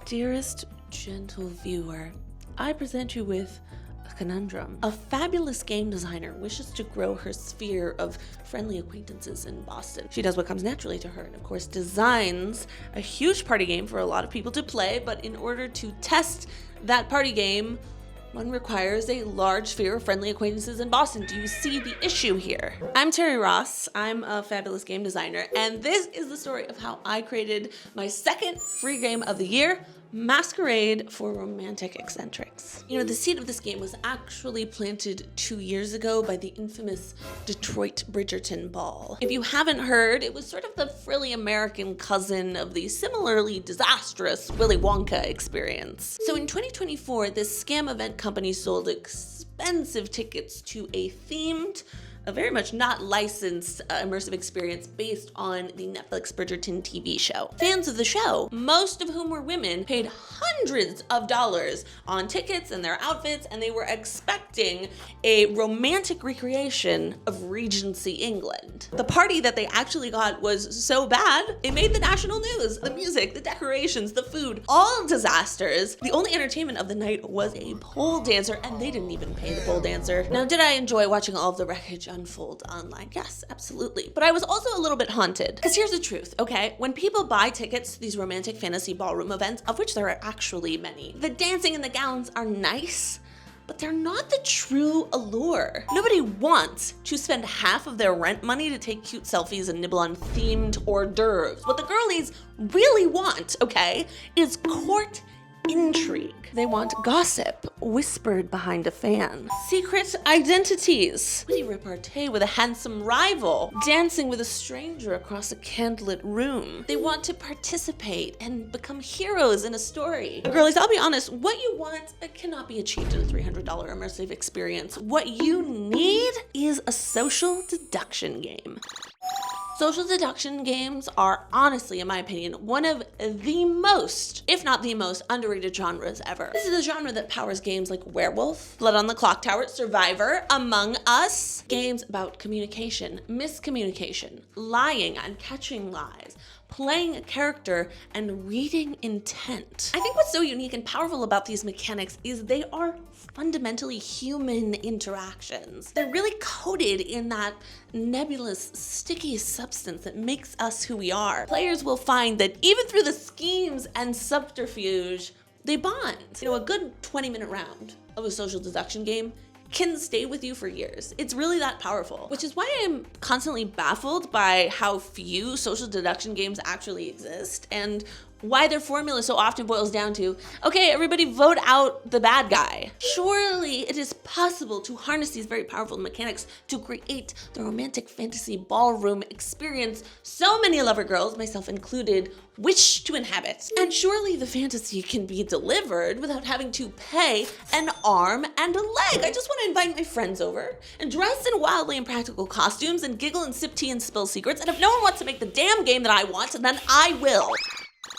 Dearest gentle viewer, I present you with a conundrum. A fabulous game designer wishes to grow her sphere of friendly acquaintances in Boston. She does what comes naturally to her and of course designs a huge party game for a lot of people to play, but in order to test that party game, one requires a large sphere of friendly acquaintances in Boston. Do you see the issue here? I'm Terry Ross. I'm a fabulous game designer, and this is the story of how I created my second free game of the year, Masquerade for Romantic Eccentrics. You know, the seed of this game was actually planted 2 years ago by the infamous Detroit Bridgerton ball. If you haven't heard, it was sort of the frilly American cousin of the similarly disastrous Willy Wonka experience. So in 2024, this scam event company sold expensive tickets to a very much not licensed immersive experience based on the Netflix Bridgerton TV show. Fans of the show, most of whom were women, paid hundreds of dollars on tickets and their outfits, and they were expecting a romantic recreation of Regency England. The party that they actually got was so bad, it made the national news. The music, the decorations, the food, all disasters. The only entertainment of the night was a pole dancer, and they didn't even pay the pole dancer. Now, did I enjoy watching all of the wreckage unfold online? Yes, absolutely. But I was also a little bit haunted. Because here's the truth, okay? When people buy tickets to these romantic fantasy ballroom events, of which there are actually many, the dancing and the gowns are nice, but they're not the true allure. Nobody wants to spend half of their rent money to take cute selfies and nibble on themed hors d'oeuvres. What the girlies really want, okay, is court intrigue. They want gossip whispered behind a fan, secret identities, witty repartee with a handsome rival, dancing with a stranger across a candlelit room. They want to participate and become heroes in a story. Girlies, I'll be honest, what you want cannot be achieved in a $300 immersive experience. What you need is a social deduction game. Social deduction games are honestly, in my opinion, one of the most, if not the most, underrated genres ever. This is a genre that powers games like Werewolf, Blood on the Clock Tower, Survivor, Among Us. Games about communication, miscommunication, lying and catching lies, playing a character, and reading intent. I think what's so unique and powerful about these mechanics is they are fundamentally human interactions. They're really coated in that nebulous, sticky substance that makes us who we are. Players will find that even through the schemes and subterfuge, they bond. You know, a good 20-minute round of a social deduction game can stay with you for years. It's really that powerful, which is why I'm constantly baffled by how few social deduction games actually exist and why their formula so often boils down to, okay, everybody vote out the bad guy. Surely it is possible to harness these very powerful mechanics to create the romantic fantasy ballroom experience so many lover girls, myself included, wish to inhabit. And surely the fantasy can be delivered without having to pay an arm and a leg. I just want to invite my friends over and dress in wildly impractical costumes and giggle and sip tea and spill secrets. And if no one wants to make the damn game that I want, then I will.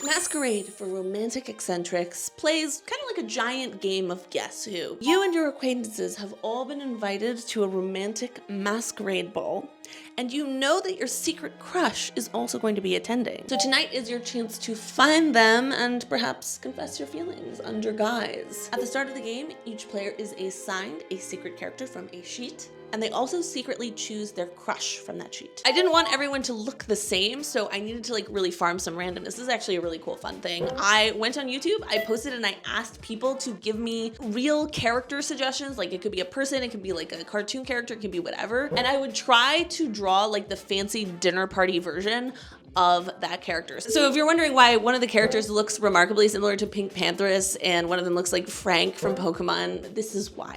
Masquerade for Romantic Eccentrics plays kind of like a giant game of Guess Who. You and your acquaintances have all been invited to a romantic masquerade ball, and you know that your secret crush is also going to be attending. So tonight is your chance to find them and perhaps confess your feelings under guise. At the start of the game, each player is assigned a secret character from a sheet, and they also secretly choose their crush from that sheet. I didn't want everyone to look the same, so I needed to really farm some randomness. This is actually a really cool, fun thing. I went on YouTube, I posted and I asked people to give me real character suggestions. Like it could be a person, it could be like a cartoon character, it could be whatever. And I would try to draw like the fancy dinner party version of that character. So if you're wondering why one of the characters looks remarkably similar to Pink Pantheress and one of them looks like Frank from Pokemon, this is why.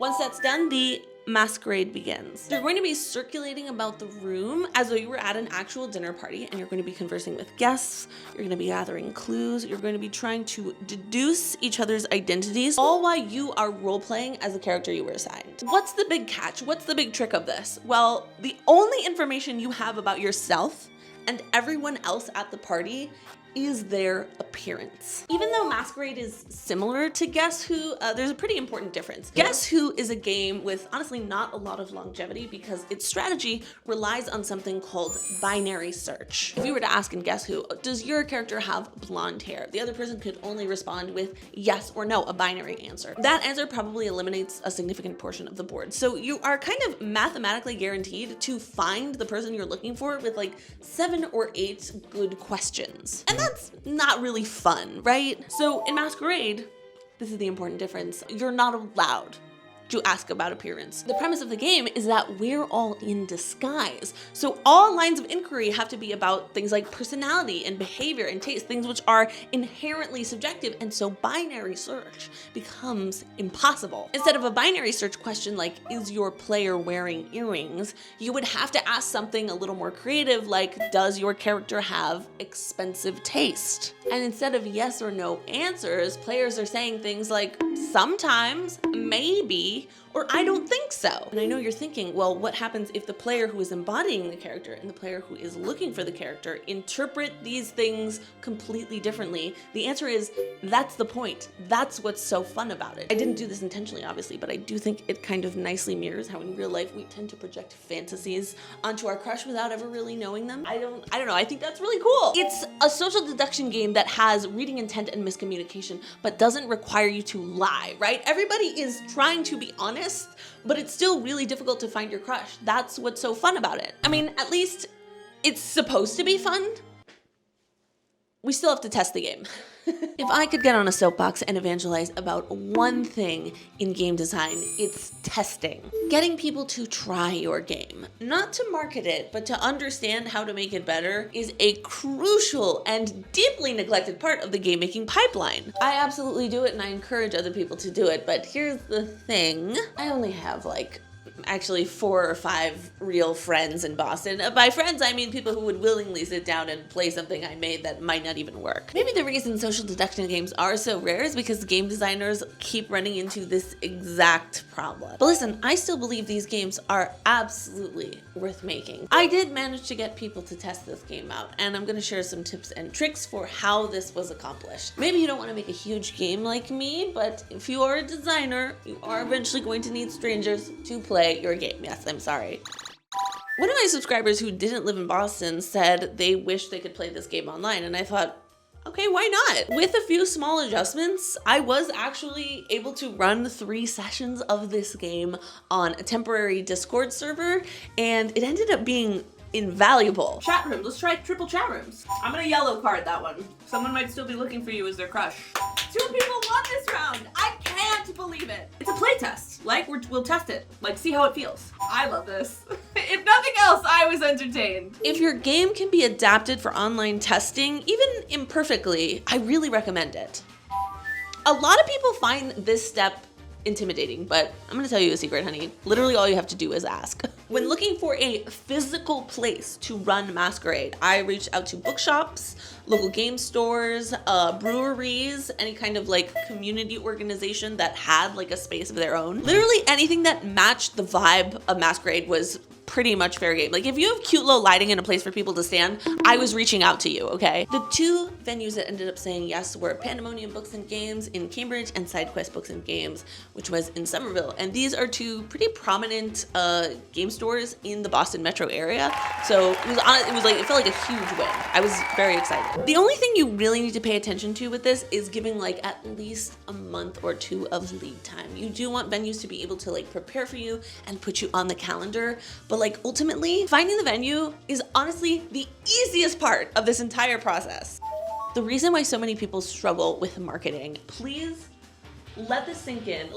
Once that's done, the masquerade begins. You're going to be circulating about the room as though you were at an actual dinner party, and you're going to be conversing with guests, you're going to be gathering clues, you're going to be trying to deduce each other's identities, all while you are role-playing as the character you were assigned. What's the big catch? What's the big trick of this? Well, the only information you have about yourself and everyone else at the party is their appearance. Even though Masquerade is similar to Guess Who, there's a pretty important difference. Guess Who is a game with honestly not a lot of longevity because its strategy relies on something called binary search. If you were to ask in Guess Who, does your character have blonde hair? The other person could only respond with yes or no, a binary answer. That answer probably eliminates a significant portion of the board. So you are kind of mathematically guaranteed to find the person you're looking for with like 7 or 8 good questions. And that's not really fun, right? So in Masquerade, this is the important difference. You're not allowed to ask about appearance. The premise of the game is that we're all in disguise. So all lines of inquiry have to be about things like personality and behavior and taste, things which are inherently subjective, and so binary search becomes impossible. Instead of a binary search question like, is your player wearing earrings, you would have to ask something a little more creative like, does your character have expensive taste? And instead of yes or no answers, players are saying things like, sometimes, maybe, or I don't think so. And I know you're thinking, well, what happens if the player who is embodying the character and the player who is looking for the character interpret these things completely differently? The answer is, that's the point. That's what's so fun about it. I didn't do this intentionally, obviously, but I do think it kind of nicely mirrors how in real life we tend to project fantasies onto our crush without ever really knowing them. I don't know, I think that's really cool. It's a social deduction game that has reading intent and miscommunication, but doesn't require you to lie, right? Everybody is trying to be honest, but it's still really difficult to find your crush. That's what's so fun about it. I mean, at least it's supposed to be fun. We still have to test the game. If I could get on a soapbox and evangelize about one thing in game design, it's testing. Getting people to try your game. Not to market it, but to understand how to make it better is a crucial and deeply neglected part of the game making pipeline. I absolutely do it and I encourage other people to do it, but here's the thing. I only have actually 4 or 5 real friends in Boston. By friends, I mean people who would willingly sit down and play something I made that might not even work. Maybe the reason social deduction games are so rare is because game designers keep running into this exact problem. But listen, I still believe these games are absolutely worth making. I did manage to get people to test this game out, and I'm gonna share some tips and tricks for how this was accomplished. Maybe you don't want to make a huge game like me, but if you are a designer, you are eventually going to need strangers to play your game. Yes, I'm sorry. One of my subscribers who didn't live in Boston said they wish they could play this game online, and I thought, okay, why not? With a few small adjustments, I was actually able to run 3 sessions of this game on a temporary Discord server, and it ended up being invaluable. Chat rooms, let's try triple chat rooms. I'm gonna yellow card that one. Someone might still be looking for you as their crush. 2 people won this round. I can't believe it. It's a playtest. We'll test it. See how it feels. I love this. If nothing else, I was entertained. If your game can be adapted for online testing, even imperfectly, I really recommend it. A lot of people find this step intimidating, but I'm gonna tell you a secret, honey. Literally all you have to do is ask. When looking for a physical place to run Masquerade, I reached out to bookshops, local game stores, breweries, any kind of community organization that had a space of their own. Literally anything that matched the vibe of Masquerade was pretty much fair game. If you have cute low lighting and a place for people to stand, I was reaching out to you, okay? The 2 venues that ended up saying yes were Pandemonium Books and Games in Cambridge and SideQuest Books and Games, which was in Somerville. And these are 2 pretty prominent game stores in the Boston metro area. So it felt like a huge win. I was very excited. The only thing you really need to pay attention to with this is giving at least a month or 2 of lead time. You do want venues to be able to prepare for you and put you on the calendar, but ultimately, finding the venue is honestly the easiest part of this entire process. The reason why so many people struggle with marketing, please let this sink in.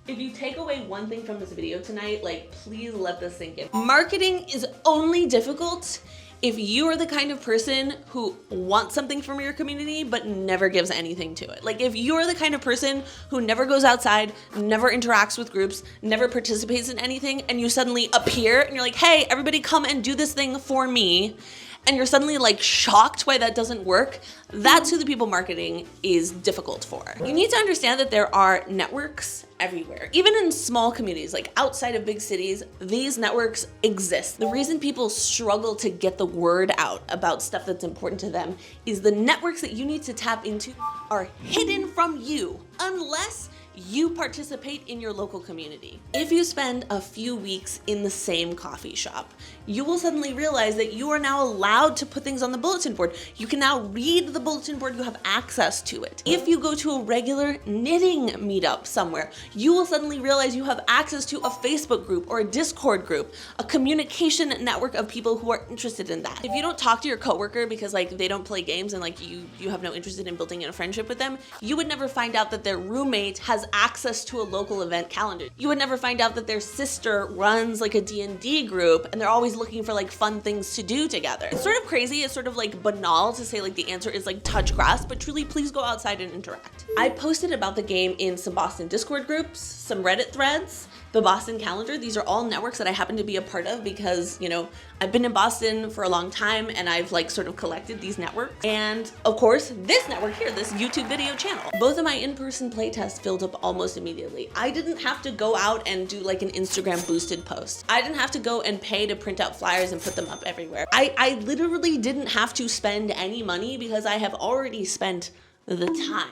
If you take away one thing from this video tonight, please let this sink in. Marketing is only difficult if you are the kind of person who wants something from your community but never gives anything to it. If you're the kind of person who never goes outside, never interacts with groups, never participates in anything, and you suddenly appear and you're like, hey, everybody come and do this thing for me, and you're suddenly like shocked why that doesn't work, that's who the people marketing is difficult for. You need to understand that there are networks everywhere. Even in small communities, like outside of big cities, these networks exist. The reason people struggle to get the word out about stuff that's important to them is the networks that you need to tap into are hidden from you, unless you participate in your local community. If you spend a few weeks in the same coffee shop, you will suddenly realize that you are now allowed to put things on the bulletin board. You can now read the bulletin board, you have access to it. If you go to a regular knitting meetup somewhere, you will suddenly realize you have access to a Facebook group or a Discord group, a communication network of people who are interested in that. If you don't talk to your coworker because like they don't play games and like you have no interest in building a friendship with them, you would never find out that their roommate has access to a local event calendar. You would never find out that their sister runs like a D&D group and they're always looking for like fun things to do together. It's sort of crazy, it's sort of like banal to say like the answer is like touch grass, but truly please go outside and interact. I posted about the game in some Boston Discord groups, some Reddit threads, the Boston calendar. These are all networks that I happen to be a part of because, you know, I've been in Boston for a long time and I've like sort of collected these networks. And of course, this network here, this YouTube video channel. Both of my in-person playtests filled up almost immediately. I didn't have to go out and do like an Instagram boosted post. I didn't have to go and pay to print out flyers and put them up everywhere. I literally didn't have to spend any money because I have already spent the time.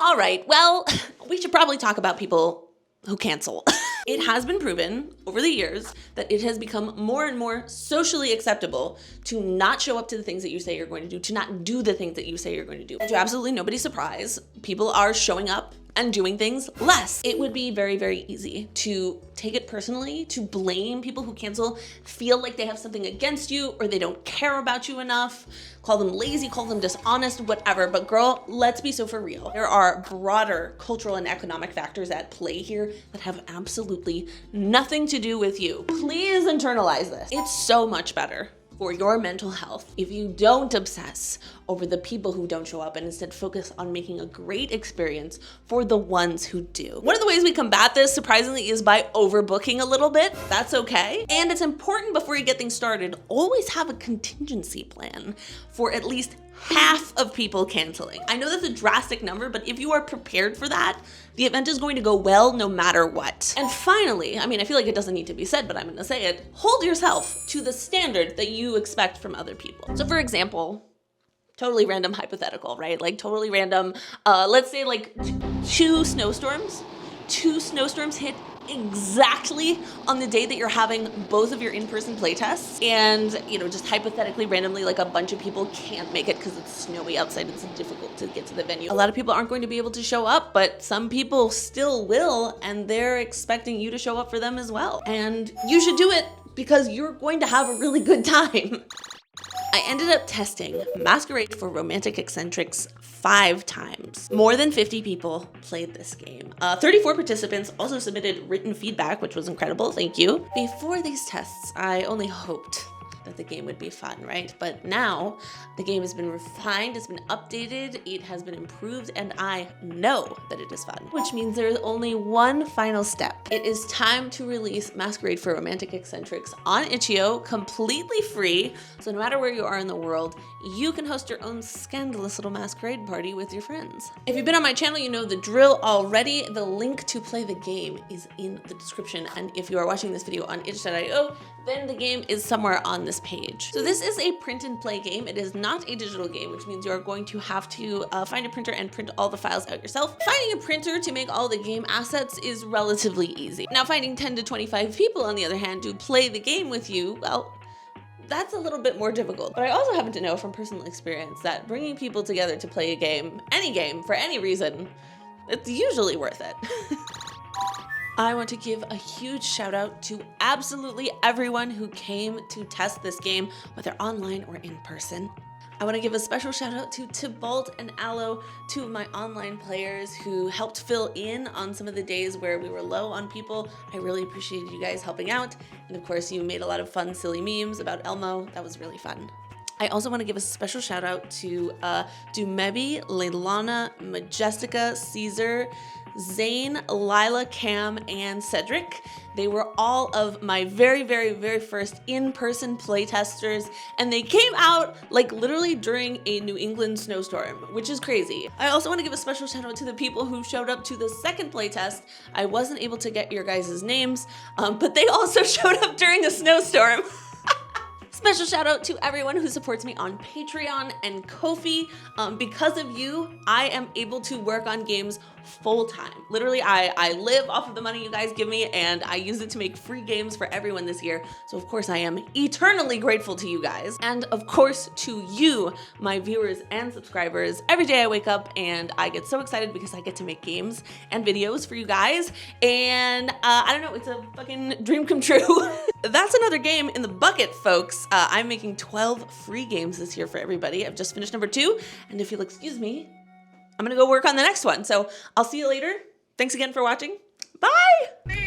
All right, well, we should probably talk about people who cancel. It has been proven over the years that it has become more and more socially acceptable to not show up to the things that you say you're going to do, to not do the things that you say you're going to do. And to absolutely nobody's surprise, people are showing up and doing things less. It would be very, very easy to take it personally, to blame people who cancel, feel like they have something against you or they don't care about you enough, call them lazy, call them dishonest, whatever. But girl, let's be so for real. There are broader cultural and economic factors at play here that have absolutely nothing to do with you. Please internalize this. It's so much better for your mental health if you don't obsess over the people who don't show up and instead focus on making a great experience for the ones who do. One of the ways we combat this, surprisingly, is by overbooking a little bit. That's okay. And it's important before you get things started, always have a contingency plan for at least half of people canceling. I know that's a drastic number, but if you are prepared for that, the event is going to go well no matter what. And finally, I mean, I feel like it doesn't need to be said, but I'm gonna say it, hold yourself to the standard that you expect from other people. So for example, totally random hypothetical, right? Like totally random, let's say like two snowstorms hit exactly on the day that you're having both of your in-person playtests, and you know, just hypothetically randomly like a bunch of people can't make it because it's snowy outside, it's difficult to get to the venue. A lot of people aren't going to be able to show up, but some people still will, and they're expecting you to show up for them as well. And you should do it because you're going to have a really good time. I ended up testing Masquerade for Romantic Eccentrics 5 times. More than 50 people played this game. 34 participants also submitted written feedback, which was incredible, thank you. Before these tests, I only hoped that the game would be fun, right? But now the game has been refined, it's been updated, it has been improved, and I know that it is fun, which means there's only one final step. It is time to release Masquerade for Romantic Eccentrics on itch.io completely free. So no matter where you are in the world, you can host your own scandalous little masquerade party with your friends. If you've been on my channel, you know the drill already. The link to play the game is in the description. And if you are watching this video on itch.io, then the game is somewhere on this page. So this is a print and play game. It is not a digital game, which means you're going to have to find a printer and print all the files out yourself. Finding a printer to make all the game assets is relatively easy. Now finding 10 to 25 people, on the other hand, to play the game with you, well, that's a little bit more difficult. But I also happen to know from personal experience that bringing people together to play a game, any game, for any reason, it's usually worth it. I want to give a huge shout out to absolutely everyone who came to test this game, whether online or in person. I want to give a special shout out to Tybalt and Aloe, 2 of my online players who helped fill in on some of the days where we were low on people. I really appreciated you guys helping out. And of course, you made a lot of fun, silly memes about Elmo. That was really fun. I also want to give a special shout out to Dumebi, Leilana, Majestica, Caesar, Zane, Lila, Cam, and Cedric. They were all of my very first in-person playtesters, and they came out like literally during a New England snowstorm, which is crazy. I also want to give a special shout out to the people who showed up to the second playtest. I wasn't able to get your guys' names, but they also showed up during a snowstorm. Special shout out to everyone who supports me on Patreon and Ko-fi. Because of you, I am able to work on games full time. Literally, I live off of the money you guys give me, and I use it to make free games for everyone this year. So of course I am eternally grateful to you guys. And of course to you, my viewers and subscribers. Every day I wake up and I get so excited because I get to make games and videos for you guys. And I don't know, it's a fucking dream come true. That's another game in the bucket, folks. I'm making 12 free games this year for everybody. I've just finished number 2, and if you'll excuse me, I'm gonna go work on the next one. So I'll see you later. Thanks again for watching. Bye!